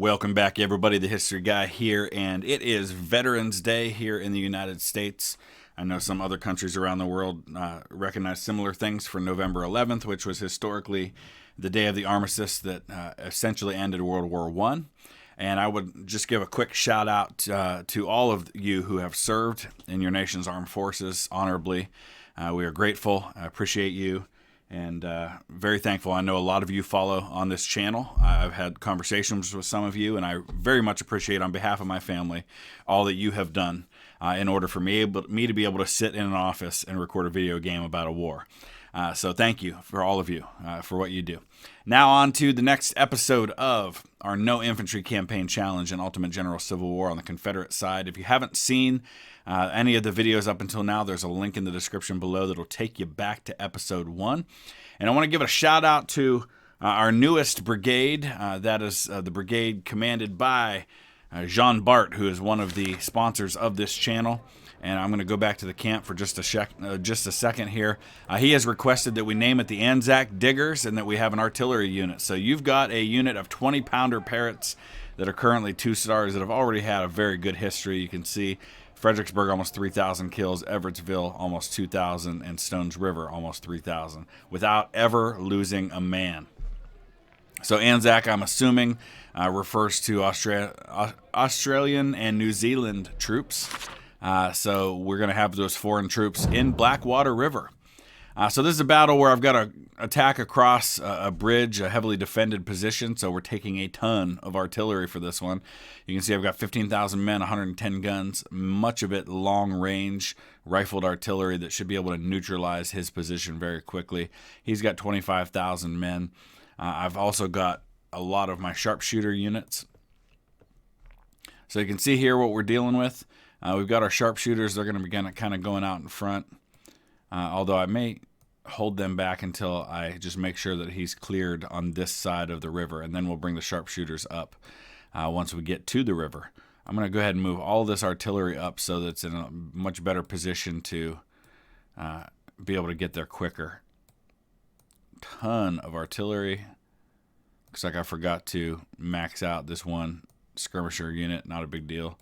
Welcome back, everybody. The History Guy here, and it is Veterans Day here in the United States. I know some other countries around the world recognize similar things for November 11th, which was historically the day of the armistice that essentially ended World War I. And I would just give a quick shout out to all of you who have served in your nation's armed forces honorably. We are grateful. I appreciate you. And very thankful. I know a lot of you follow on this channel. I've had conversations with some of you, and I very much appreciate, on behalf of my family, all that you have done in order for me to be able to sit in an office and record a video game about a war. So thank you for all of you for what you do. Now on to the next episode of our No Infantry Campaign Challenge in Ultimate General Civil War on the Confederate side. If you haven't seen any of the videos up until now, there's a link in the description below that'll take you back to episode 1. And I want to give a shout out to our newest brigade. That is the brigade commanded by Jean Bart, who is one of the sponsors of this channel. And I'm going to go back to the camp for just a second here. He has requested that we name it the Anzac Diggers and that we have an artillery unit. So you've got a unit of 20-pounder Parrots that are currently 2 stars that have already had a very good history. You can see Fredericksburg almost 3,000 kills, Everettsville almost 2,000, and Stones River almost 3,000 without ever losing a man. So Anzac, I'm assuming, refers to Australian and New Zealand troops. So we're going to have those foreign troops in Blackwater River. So this is a battle where I've got to attack across a bridge, a heavily defended position. So we're taking a ton of artillery for this one. You can see I've got 15,000 men, 110 guns, much of it long-range rifled artillery that should be able to neutralize his position very quickly. He's got 25,000 men. I've also got a lot of my sharpshooter units. So you can see here what we're dealing with. We've got our sharpshooters. They're going to be kind of going out in front. Although I may hold them back until I just make sure that he's cleared on this side of the river, and then we'll bring the sharpshooters up once we get to the river. I'm going to go ahead and move all this artillery up so that it's in a much better position to be able to get there quicker. Ton of artillery. Looks like I forgot to max out this one skirmisher unit. Not a big deal.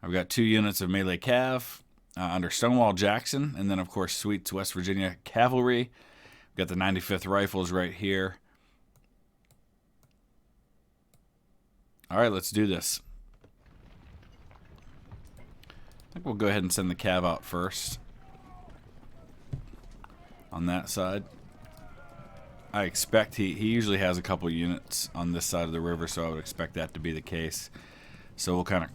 I've got 2 units of melee cav under Stonewall Jackson, and then of course Sweets West Virginia Cavalry. We've got the 95th Rifles right here. All right, let's do this. I think we'll go ahead and send the cav out first on that side. I expect he usually has a couple units on this side of the river, so I would expect that to be the case. So we'll kind of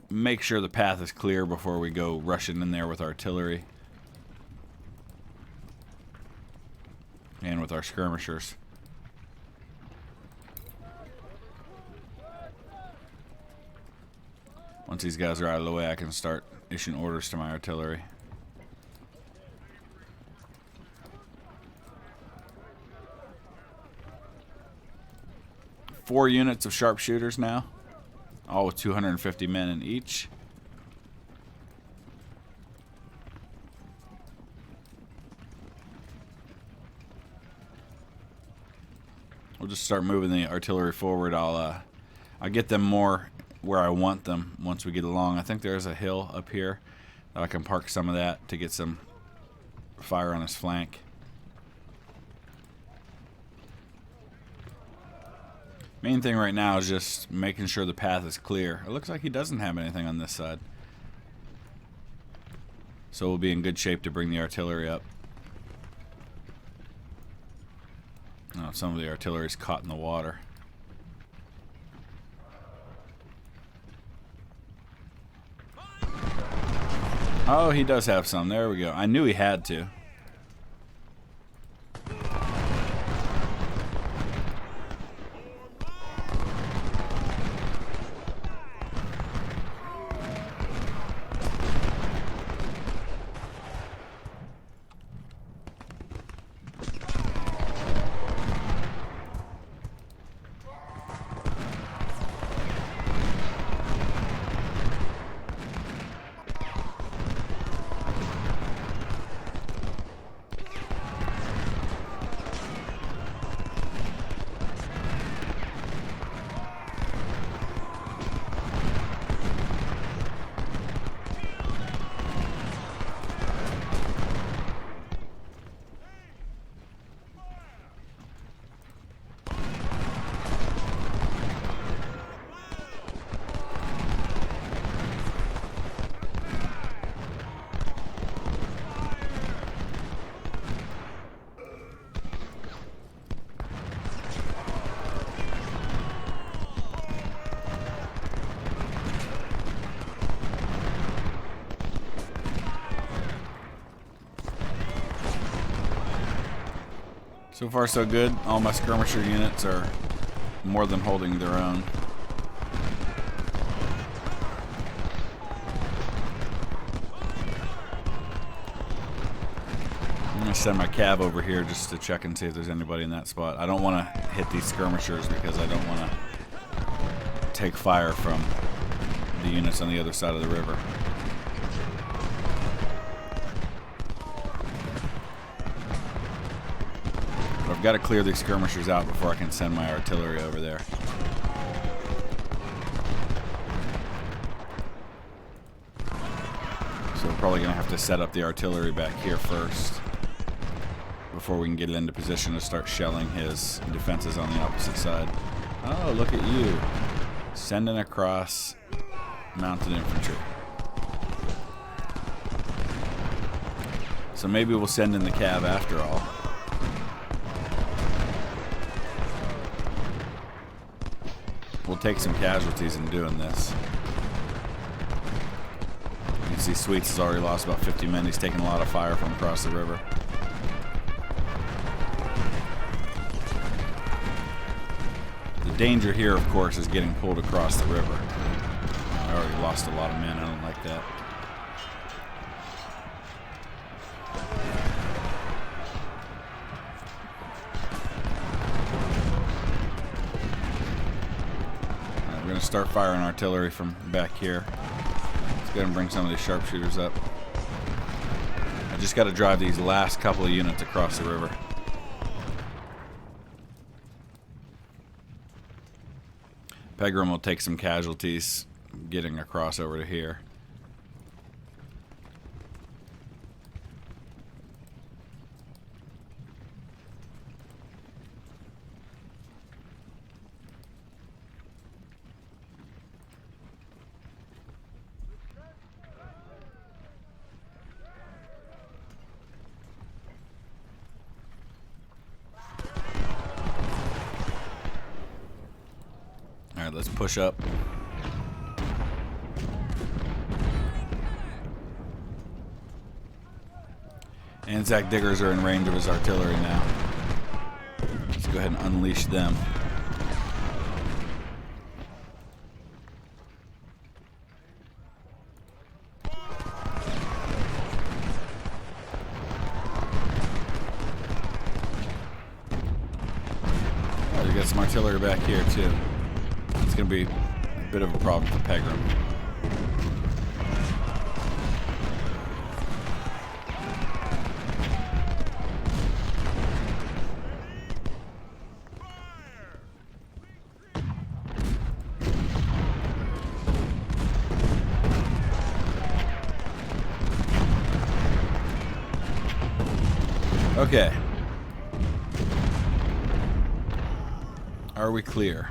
make sure the path is clear before we go rushing in there with artillery and with our skirmishers. Once these guys are out of the way, I can start issuing orders to my artillery. Four units of sharpshooters now, all with 250 men in each. We'll just start moving the artillery forward. I'll get them more where I want them once we get along. I think there's a hill up here that I can park some of that to get some fire on his flank. Main thing right now is just making sure the path is clear. It looks like he doesn't have anything on this side, so we'll be in good shape to bring the artillery up. Oh, some of the artillery is caught in the water. Oh, he does have some. There we go. I knew he had to. So far so good. All my skirmisher units are more than holding their own. I'm going to send my cav over here just to check and see if there's anybody in that spot. I don't want to hit these skirmishers because I don't want to take fire from the units on the other side of the river. But I've got to clear these skirmishers out before I can send my artillery over there. So we're probably going to have to set up the artillery back here first before we can get into position to start shelling his defenses on the opposite side. Oh, look at you. Sending across mounted infantry. So maybe we'll send in the cav after all. We'll take some casualties in doing this. You can see Sweets has already lost about 50 men. He's taking a lot of fire from across the river. The danger here, of course, is getting pulled across the river. I already lost a lot of men. I don't like that. Alright, we're going to start firing artillery from back here. Let's go ahead and bring some of these sharpshooters up. I just got to drive these last couple of units across the river. Pegram will take some casualties getting across over to here. Alright, let's push up. Anzac diggers are in range of his artillery now. Let's go ahead and unleash them. Oh, you got some artillery back here too. It's going to be a bit of a problem for Pegram. Okay. Are we clear?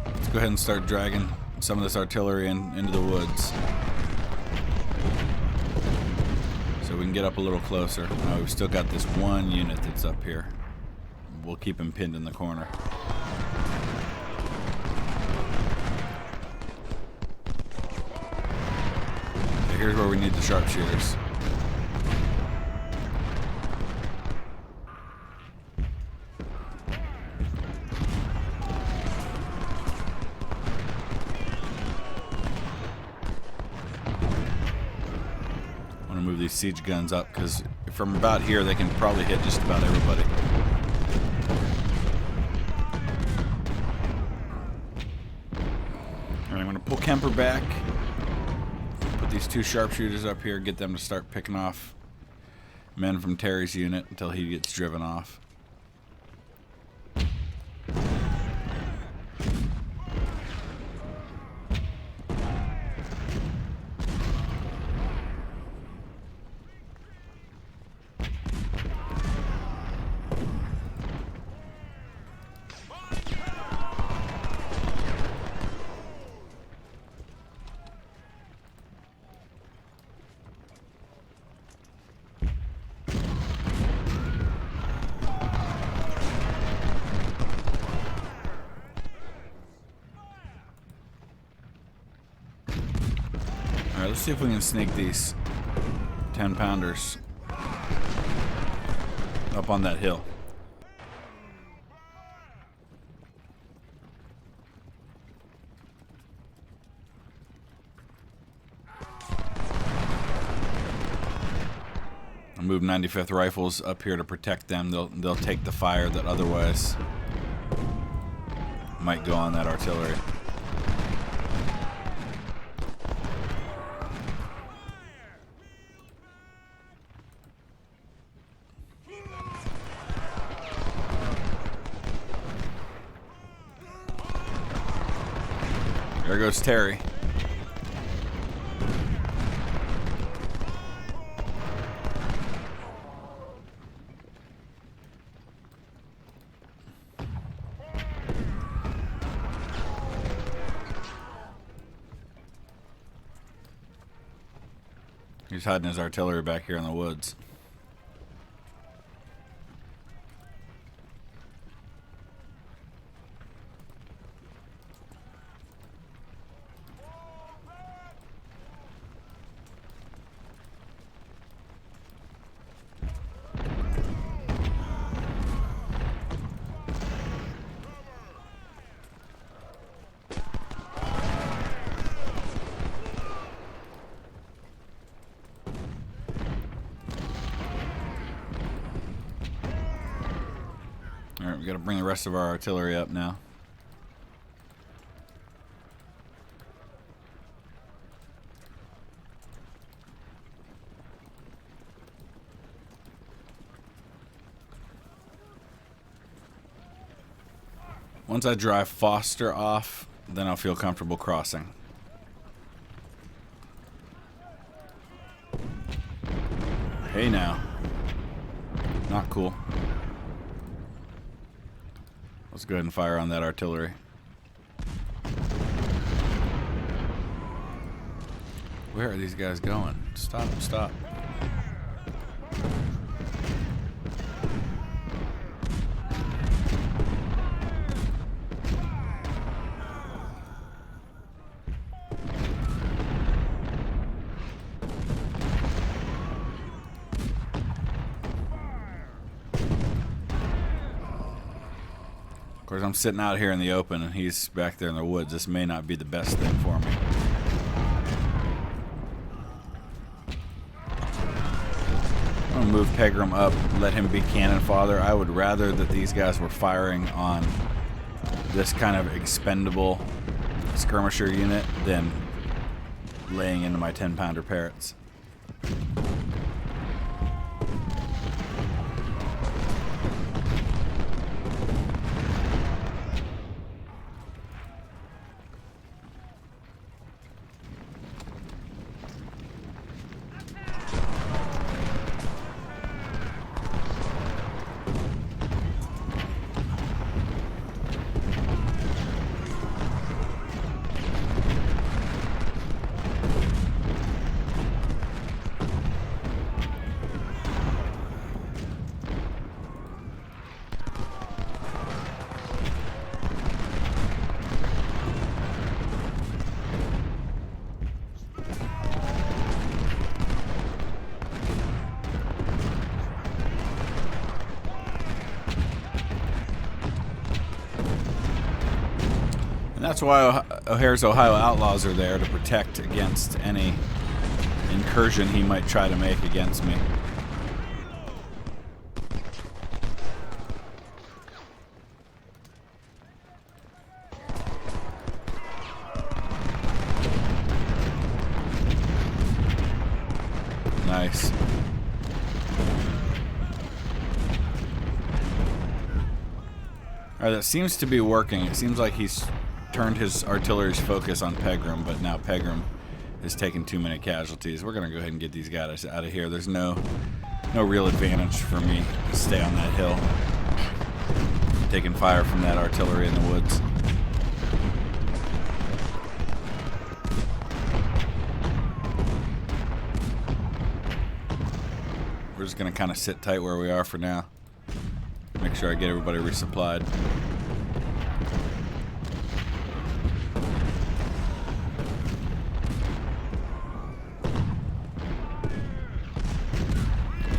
Let's go ahead and start dragging some of this artillery into the woods so we can get up a little closer. Now we've still got this one unit that's up here. We'll keep him pinned in the corner. Okay, here's where we need the sharpshooters. Move these siege guns up because from about here they can probably hit just about everybody. Alright, I'm going to pull Kemper back, put these two sharpshooters up here, get them to start picking off men from Terry's unit until he gets driven off. Alright, let's see if we can sneak these 10-pounders up on that hill. I'll move 95th Rifles up here to protect them. They'll take the fire that otherwise might go on that artillery. There goes Terry. He's hiding his artillery back here in the woods. Alright, we gotta bring the rest of our artillery up now. Once I drive Foster off, then I'll feel comfortable crossing. Hey now. Not cool. Let's go ahead and fire on that artillery. Where are these guys going? Stop, stop. Of course, I'm sitting out here in the open and he's back there in the woods. This may not be the best thing for me. I'm going to move Pegram up, let him be cannon fodder. I would rather that these guys were firing on this kind of expendable skirmisher unit than laying into my 10-pounder parrots. That's why O'Hare's Ohio Outlaws are there, to protect against any incursion he might try to make against me. Nice. Alright, that seems to be working. It seems like he's turned his artillery's focus on Pegram, but now Pegram is taking too many casualties. We're going to go ahead and get these guys out of here. There's no real advantage for me to stay on that hill, taking fire from that artillery in the woods. We're just going to kind of sit tight where we are for now. Make sure I get everybody resupplied.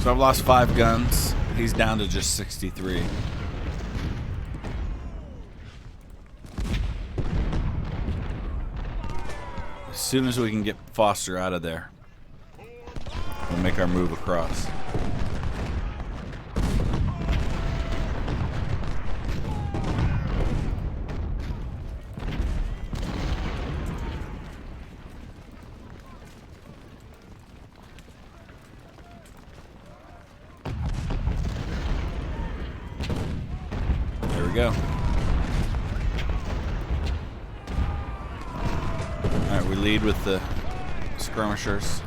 So I've lost 5 guns. He's down to just 63. As soon as we can get Foster out of there, we'll make our move across. There we go. Alright, we lead with the skirmishers.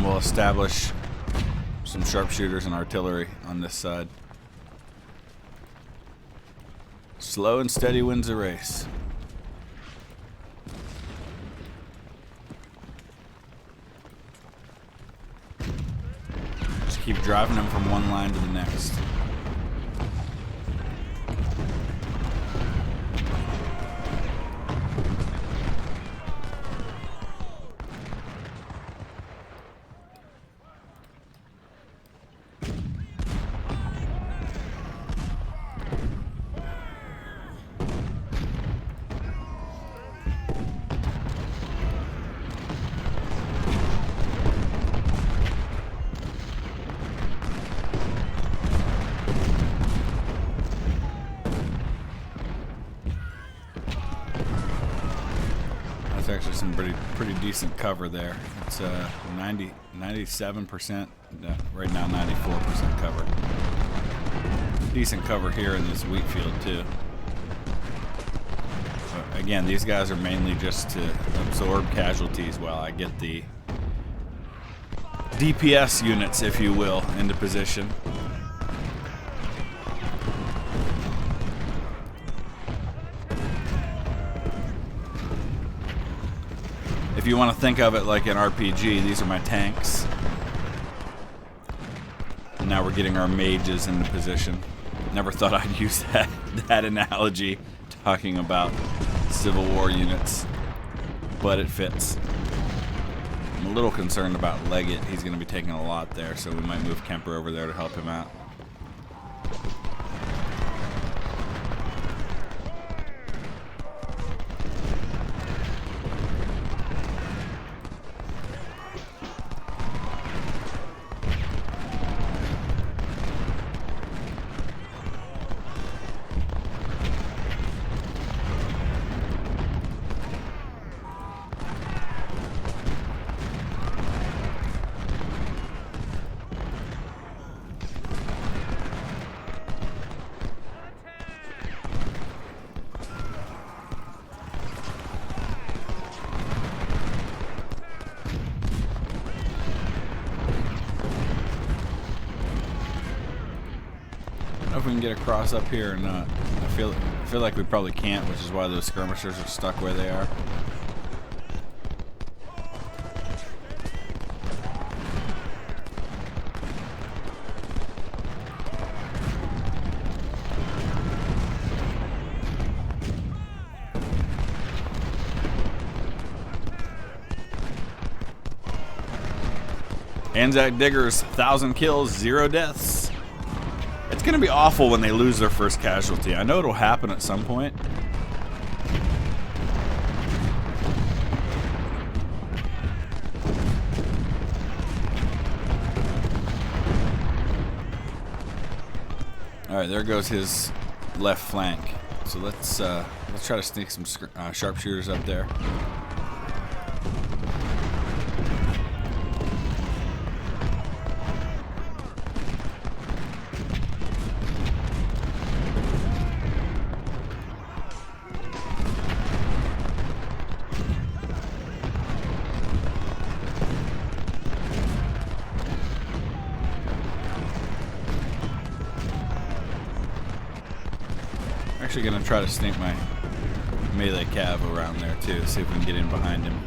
We'll establish some sharpshooters and artillery on this side. Slow and steady wins the race. Just keep driving them from one line to the next. That's actually some pretty decent cover there. It's 97%, right now 94% cover. Decent cover here in this wheat field too. But again, these guys are mainly just to absorb casualties while I get the DPS units, if you will, into position. If you want to think of it like an RPG, these are my tanks. And now we're getting our mages into position. Never thought I'd use that analogy talking about Civil War units, but it fits. I'm a little concerned about Leggett. He's going to be taking a lot there, so we might move Kemper over there to help him out. I don't know if we can get across up here or not. I feel like we probably can't, which is why those skirmishers are stuck where they are. Anzac Diggers, 1,000 kills, 0 deaths. It's going to be awful when they lose their first casualty. I know it'll happen at some point. All right, there goes his left flank. So let's try to sneak some sharpshooters up there. Actually gonna try to sneak my melee cav around there too. See if we can get in behind him.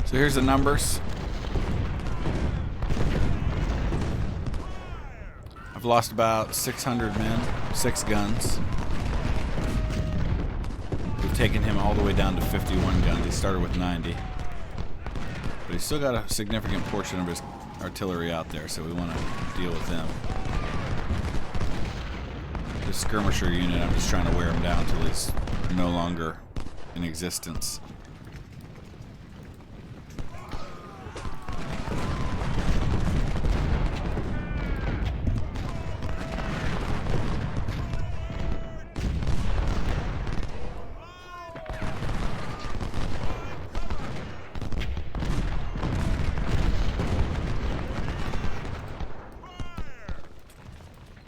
So here's the numbers. I've lost about 600 men, 6 guns. We've taken him all the way down to 51 guns. He started with 90. But he's still got a significant portion of his artillery out there, so we want to deal with them. This skirmisher unit, I'm just trying to wear him down until he's no longer in existence.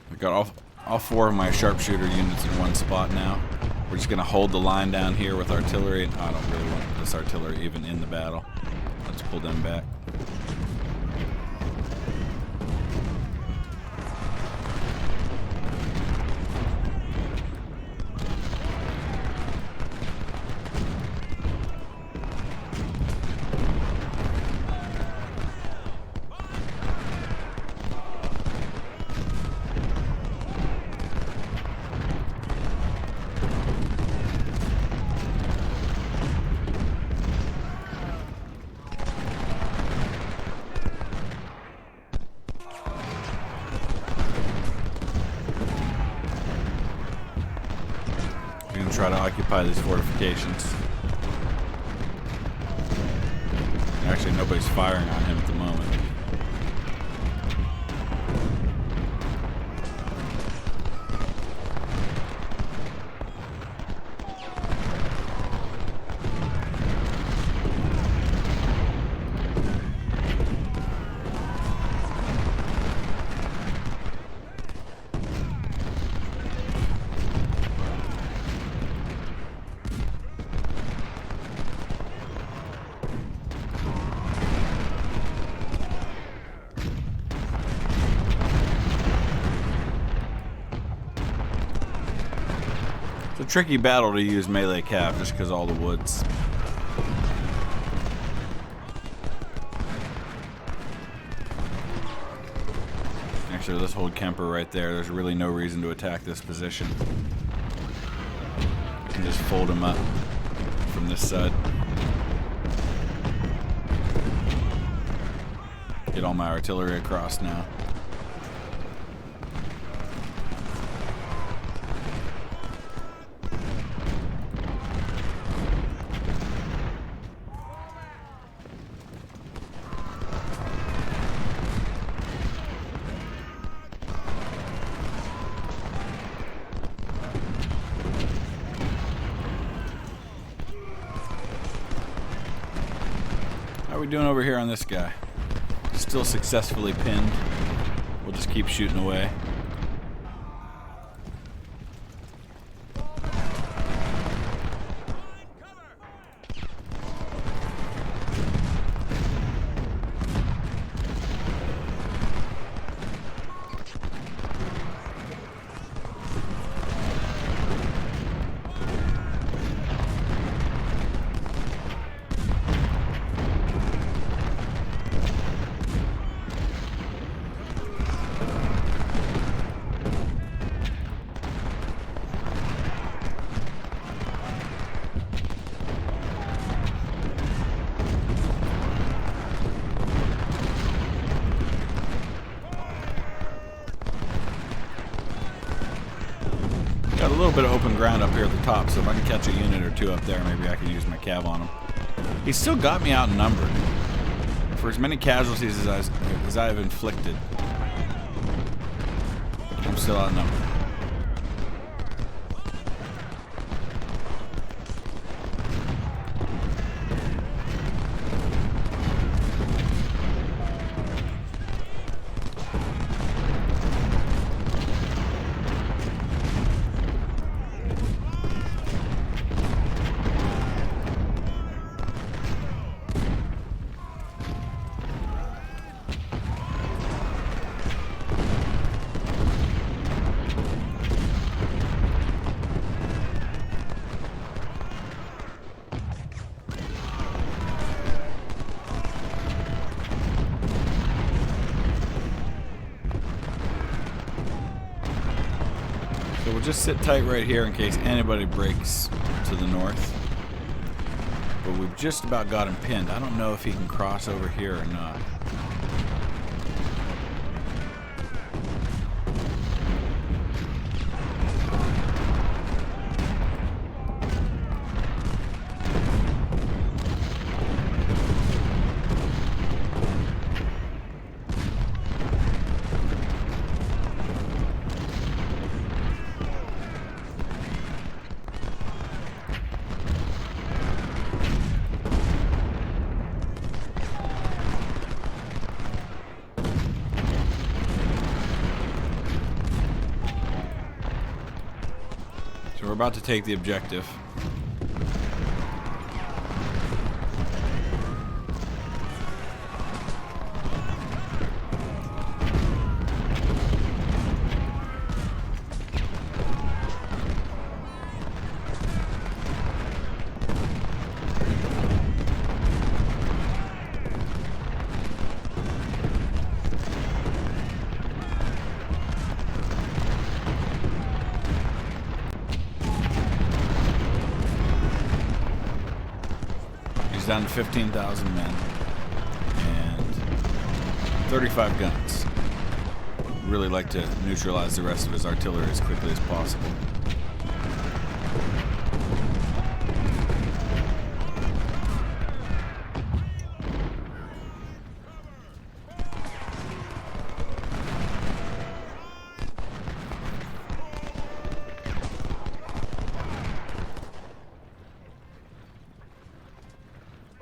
I got all 4 of my sharpshooter units in one spot now. We're just going to hold the line down here with artillery. And I don't really want this artillery even in the battle. Let's pull them back. Try to occupy these fortifications. Actually, nobody's firing on him at the moment. It's a tricky battle to use melee cav just because all the woods. Actually, let's hold Kemper right there. There's really no reason to attack this position. I can just fold him up from this side. Get all my artillery across now. How are we doing over here on this guy? Still successfully pinned. We'll just keep shooting away. little bit of open ground up here at the top, so if I can catch a unit or two up there, maybe I can use my cav on him. He's still got me outnumbered. For as many casualties as I have inflicted, I'm still outnumbered. So we'll just sit tight right here in case anybody breaks to the north. But we've just about got him pinned. I don't know if he can cross over here or not. We're about to take the objective. Down to 15,000 men and 35 guns. Really like to neutralize the rest of his artillery as quickly as possible.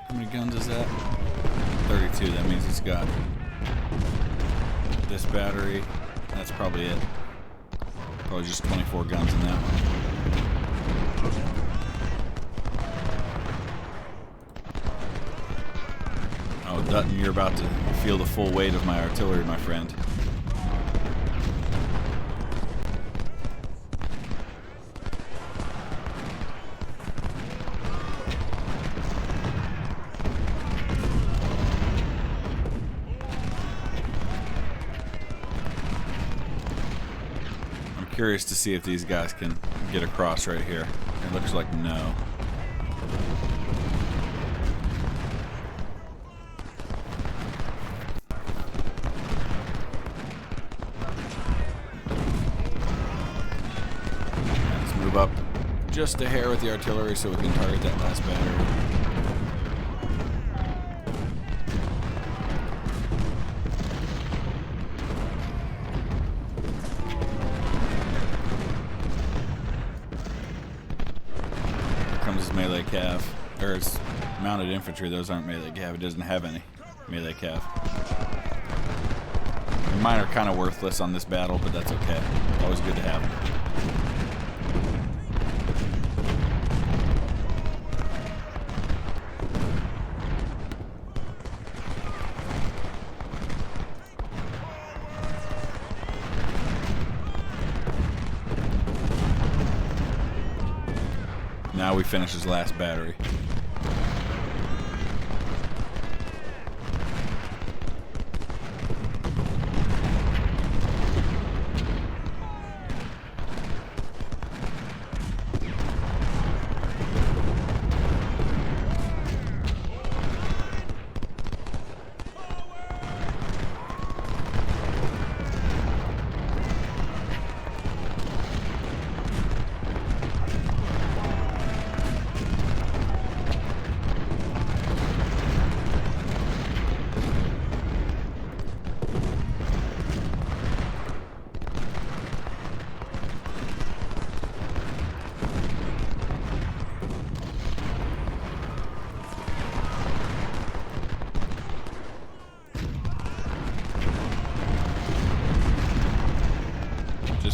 How many guns is that? 32. That means he's got this battery. That's probably it. Probably just 24 guns in that one. Oh, Dutton, you're about to feel the full weight of my artillery, my friend. Curious to see if these guys can get across right here. It looks like no. Let's move up just a hair with the artillery so we can target that last battery. His melee cav, or his mounted infantry. Those aren't melee cav. It doesn't have any melee cav. Mine are kind of worthless on this battle, but that's okay. Always good to have them. Now we finish his last battery.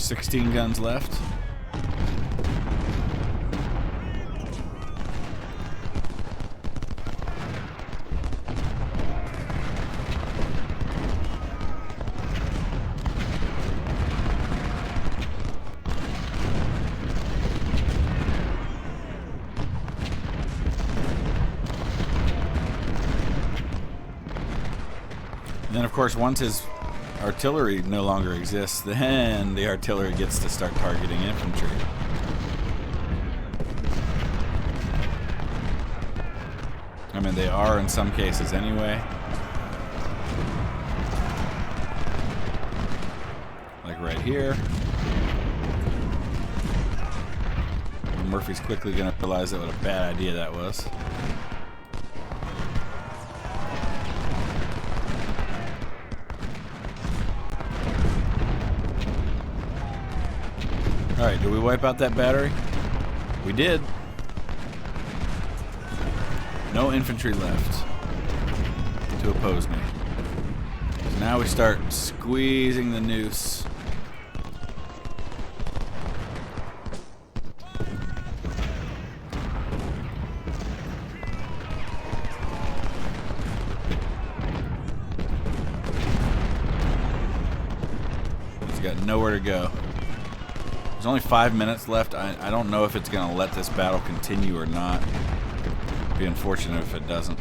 16 guns left. And then, of course, once his artillery no longer exists, then the artillery gets to start targeting infantry. I mean, they are in some cases anyway. Like right here. Murphy's quickly going to realize that what a bad idea that was. Alright, did we wipe out that battery? We did. No infantry left to oppose me. So now we start squeezing the noose. It's got nowhere to go. There's only 5 minutes left. I don't know if it's going to let this battle continue or not. It'd be unfortunate if it doesn't.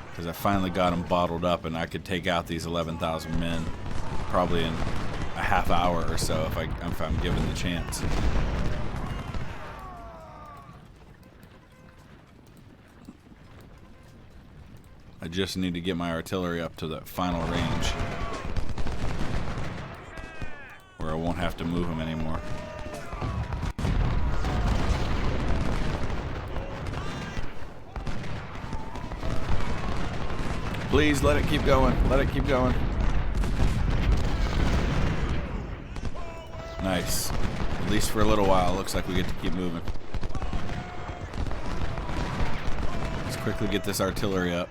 Because I finally got them bottled up and I could take out these 11,000 men probably in a half hour or so if I'm given the chance. I just need to get my artillery up to the final range where I won't have to move them anymore. Please let it keep going. Let it keep going. Nice. At least for a little while, it looks like we get to keep moving. Let's quickly get this artillery up.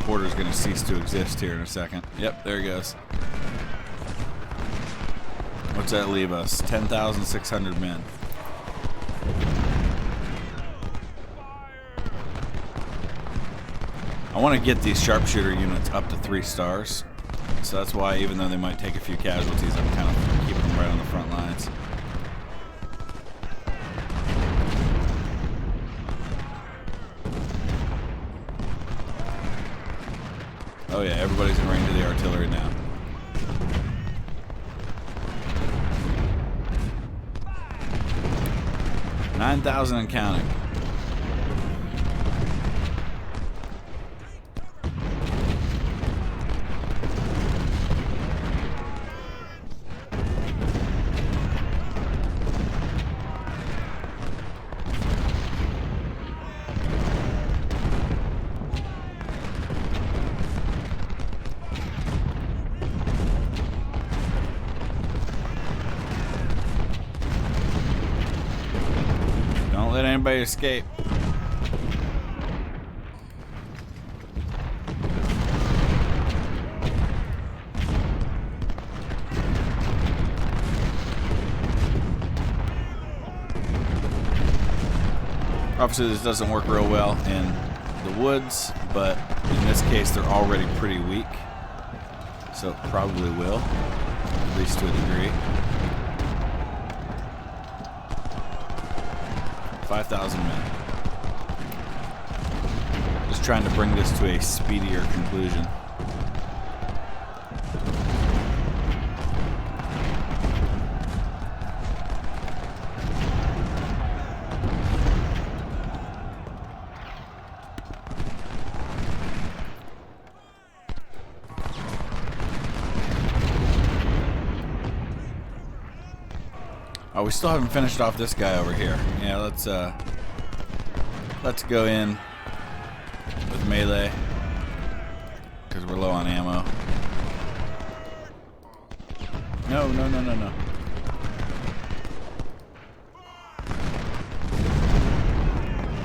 Border's going to cease to exist here in a second. Yep, there he goes. What's that leave us? 10,600 men. I want to get these sharpshooter units up to 3 stars. So that's why, even though they might take a few casualties, I'm kind of keeping them right on the front lines. Oh yeah, everybody's in range of the artillery now. $9,000 and counting. Don't let anybody escape. Obviously this doesn't work real well in the woods, but in this case they're already pretty weak. So it probably will, at least to a degree. 5,000 men. Just trying to bring this to a speedier conclusion. Oh, we still haven't finished off this guy over here. Yeah, let's go in with melee because we're low on ammo. No.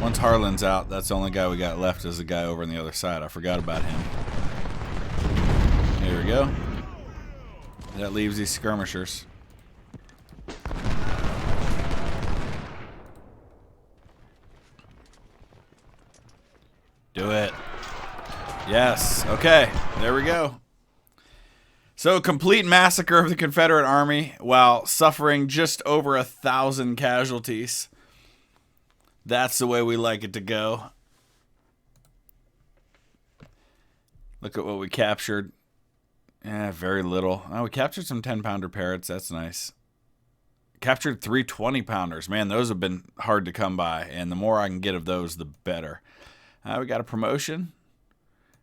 Once Harlan's out, that's the only guy we got left is the guy over on the other side. I forgot about him. There we go. That leaves these skirmishers. Do it. Yes. Okay. There we go. So, complete massacre of the Confederate Army while suffering just over 1,000 casualties. That's the way we like it to go. Look at what we captured. Very little. Oh, we captured some 10-pounder parrots. That's nice. Captured 3 20-pounders. Man, those have been hard to come by. And the more I can get of those, the better. We got a promotion.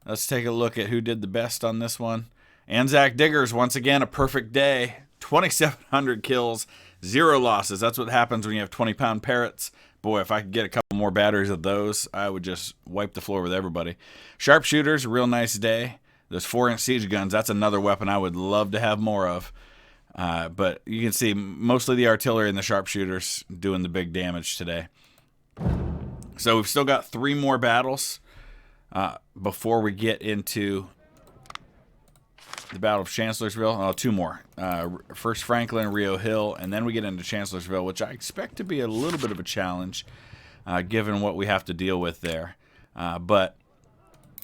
Let's take a look at who did the best on this one. Anzac Diggers, once again, a perfect day. 2,700 kills, 0 losses. That's what happens when you have 20-pound parrots. Boy, if I could get a couple more batteries of those, I would just wipe the floor with everybody. Sharpshooters, real nice day. Those 4-inch siege guns, that's another weapon I would love to have more of. But you can see mostly the artillery and the sharpshooters doing the big damage today. So we've still got 3 more battles before we get into the Battle of Chancellorsville. Oh, 2 more. First Franklin, Rio Hill, and then we get into Chancellorsville, which I expect to be a little bit of a challenge given what we have to deal with there. But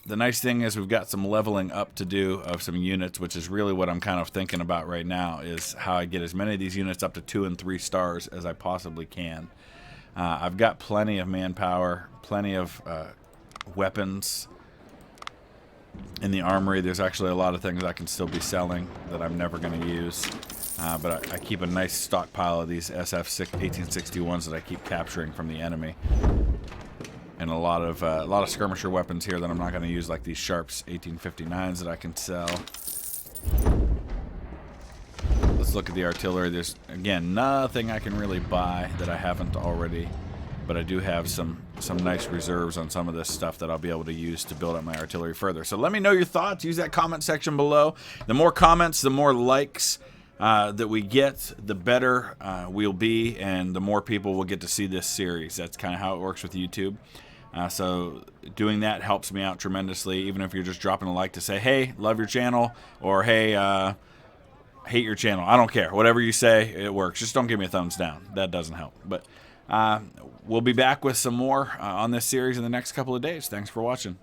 the nice thing is we've got some leveling up to do of some units, which is really what I'm kind of thinking about right now, is how I get as many of these units up to 2 and 3 stars as I possibly can. I've got plenty of manpower, plenty of weapons. In the armory, there's actually a lot of things I can still be selling that I'm never going to use. But I keep a nice stockpile of these SF 1861s that I keep capturing from the enemy. And a lot of skirmisher weapons here that I'm not going to use, like these Sharps 1859s that I can sell. Let's look at the artillery. There's, again, nothing I can really buy that I haven't already. But I do have some nice reserves on some of this stuff that I'll be able to use to build up my artillery further. So let me know your thoughts. Use that comment section below. The more comments, the more likes that we get, the better we'll be, and the more people will get to see this series. That's kind of how it works with YouTube. So doing that helps me out tremendously, even if you're just dropping a like to say, hey, love your channel, or hey, hate your channel. I don't care. Whatever you say, it works. Just don't give me a thumbs down. That doesn't help. But we'll be back with some more on this series in the next couple of days. Thanks for watching.